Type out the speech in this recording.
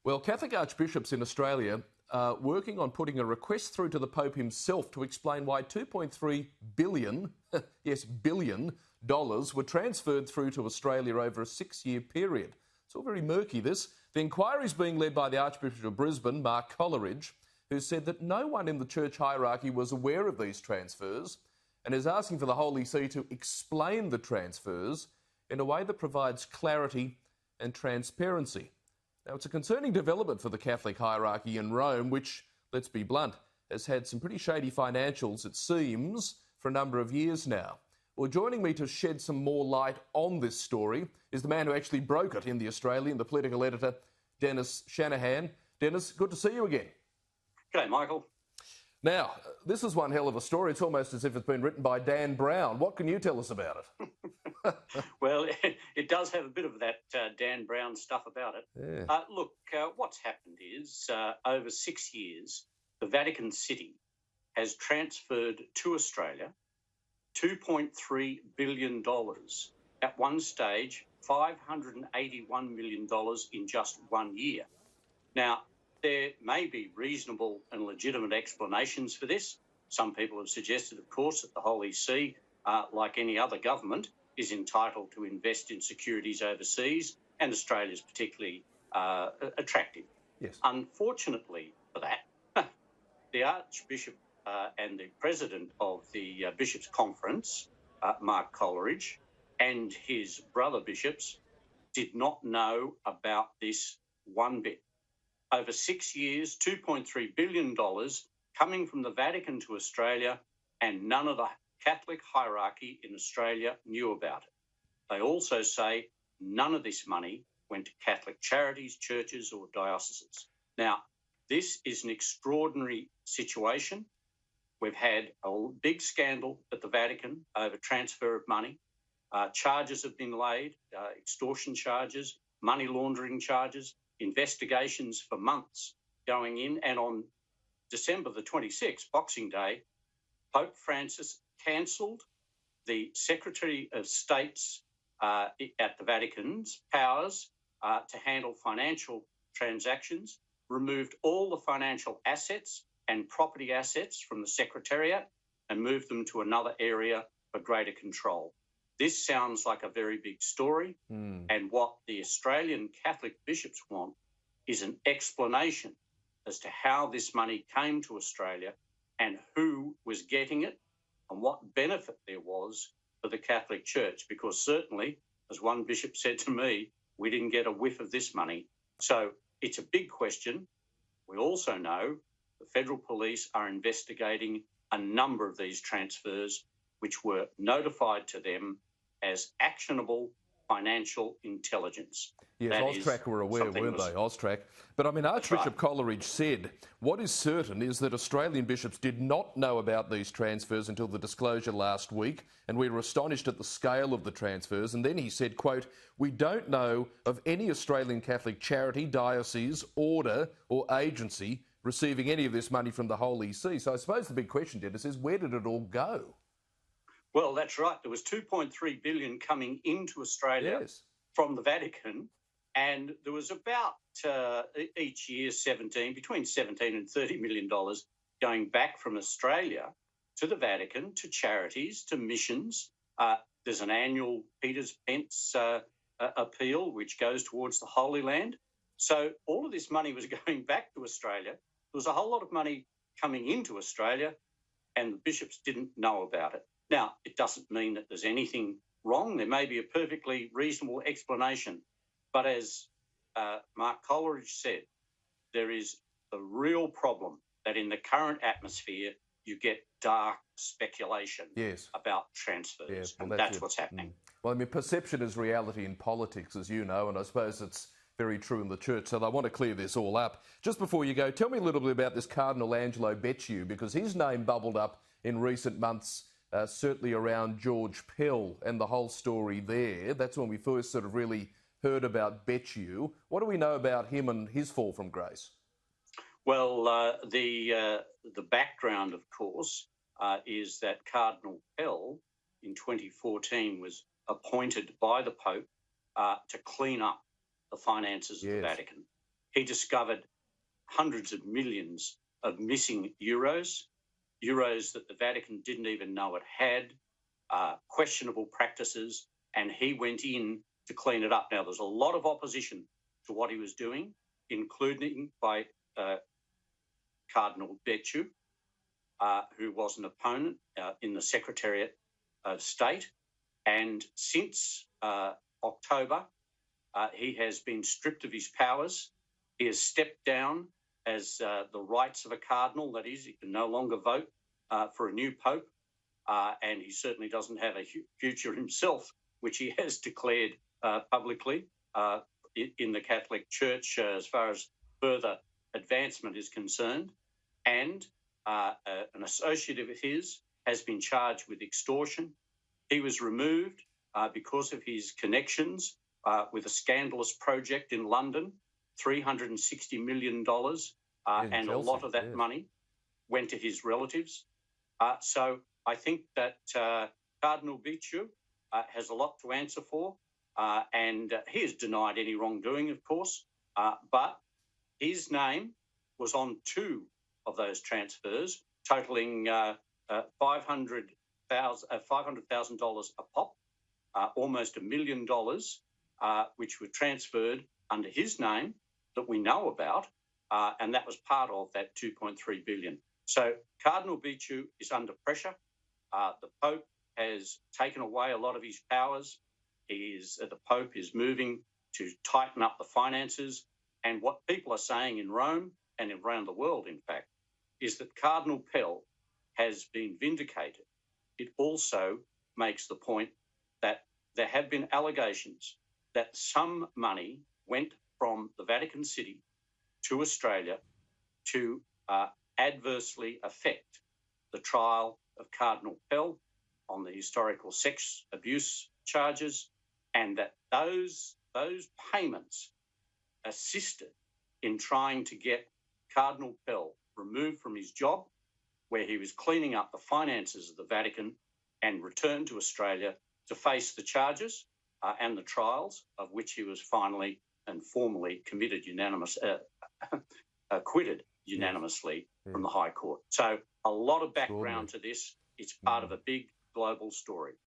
Well, Catholic archbishops in Australia are working on putting a request through to the Pope himself to explain why $2.3 billion, yes, billion dollars were transferred through to Australia over a 6-year period. It's all very murky, this. The inquiry is being led by the Archbishop of Brisbane, Mark Coleridge, who said that no one in the church hierarchy was aware of these transfers and is asking for the Holy See to explain the transfers in a way that provides clarity and transparency. Now, it's a concerning development for the Catholic hierarchy in Rome, which, let's be blunt, has had some pretty shady financials, it seems, for a number of years now. Well, joining me to shed some more light on this story is the man who actually broke it in The Australian, the political editor, Dennis Shanahan. Dennis, good to see you again. G'day, Michael. Now, this is one hell of a story. It's almost as if it's been written by Dan Brown. What can you tell us about it? Well, it does have a bit of that Dan Brown stuff about it. Yeah. Look, what's happened is over 6 years, the Vatican City has transferred to Australia $2.3 billion. At one stage, $581 million in just 1 year. Now, there may be reasonable and legitimate explanations for this. Some people have suggested, of course, that the Holy See, like any other government, is entitled to invest in securities overseas, and Australia is particularly attractive. Yes. Unfortunately for that, the Archbishop and the President of the Bishops' Conference, Mark Coleridge, and his brother bishops did not know about this one bit. Over 6 years, $2.3 billion coming from the Vatican to Australia, and none of the Catholic hierarchy in Australia knew about it. They also say none of this money went to Catholic charities, churches or dioceses. Now, this is an extraordinary situation. We've had a big scandal at the Vatican over transfer of money. Charges have been laid, extortion charges, money laundering charges, investigations for months going in. And on December the 26th, Boxing Day, Pope Francis cancelled the Secretary of State's at the Vatican's powers to handle financial transactions, removed all the financial assets and property assets from the Secretariat and moved them to another area for greater control. This sounds like a very big story, and what the Australian Catholic bishops want is an explanation as to how this money came to Australia and who was getting it and what benefit there was for the Catholic Church, because certainly, as one bishop said to me, we didn't get a whiff of this money. So it's a big question. We also know the federal police are investigating a number of these transfers, which were notified to them as actionable financial intelligence. Yes, That Austrac were aware, weren't they? Austrac. But I mean, Archbishop right. Coleridge said, what is certain is that Australian bishops did not know about these transfers until the disclosure last week, and we were astonished at the scale of the transfers. And then he said, quote, we don't know of any Australian Catholic charity, diocese, order or agency receiving any of this money from the Holy See. So I suppose the big question, Dennis, is where did it all go? Well, that's right. There was $2.3 billion coming into Australia from the Vatican, and there was about each year between $17 and $30 million going back from Australia to the Vatican, to charities, to missions. There's an annual Peter's Pence appeal, which goes towards the Holy Land. So all of this money was going back to Australia. There was a whole lot of money coming into Australia, and the bishops didn't know about it. Now, it doesn't mean that there's anything wrong. There may be a perfectly reasonable explanation. But as Mark Coleridge said, there is a real problem that in the current atmosphere, you get dark speculation about transfers. And that's what's happening. Well, I mean, perception is reality in politics, as you know, and I suppose it's very true in the church. So I want to clear this all up. Just before you go, tell me a little bit about this Cardinal Angelo Becciu, because his name bubbled up in recent months, certainly around George Pell and the whole story there. That's when we first sort of really heard about Becciu. What do we know about him and his fall from grace? Well, the background, of course, is that Cardinal Pell in 2014 was appointed by the Pope to clean up the finances of the Vatican. he discovered hundreds of millions of missing euros that the Vatican didn't even know it had, questionable practices, and he went in to clean it up. Now, there's a lot of opposition to what he was doing, including by Cardinal Becciu, who was an opponent in the Secretariat of State. And since October, he has been stripped of his powers. He has stepped down as the rights of a cardinal. That is, he can no longer vote for a new pope, and he certainly doesn't have a future himself, which he has declared publicly in the Catholic Church as far as further advancement is concerned. And an associate of his has been charged with extortion. He was removed because of his connections with a scandalous project in London, $360 million, and a lot of that money went to his relatives. So I think that Cardinal Becciu has a lot to answer for, and he has denied any wrongdoing, of course, but his name was on two of those transfers, totaling $500,000 a pop, almost $1 million, which were transferred under his name that we know about, and that was part of that $2.3 billion. So Cardinal Becciu is under pressure. The Pope has taken away a lot of his powers. The Pope is moving to tighten up the finances. And what people are saying in Rome and around the world, in fact, is that Cardinal Pell has been vindicated. It also makes the point that there have been allegations that some money went from the Vatican City to Australia to adversely affect the trial of Cardinal Pell on the historical sex abuse charges, and that those payments assisted in trying to get Cardinal Pell removed from his job, where he was cleaning up the finances of the Vatican, and returned to Australia to face the charges and the trials of which he was finally and formally acquitted unanimously from the High Court. So a lot of background to this. It's part of a big global story.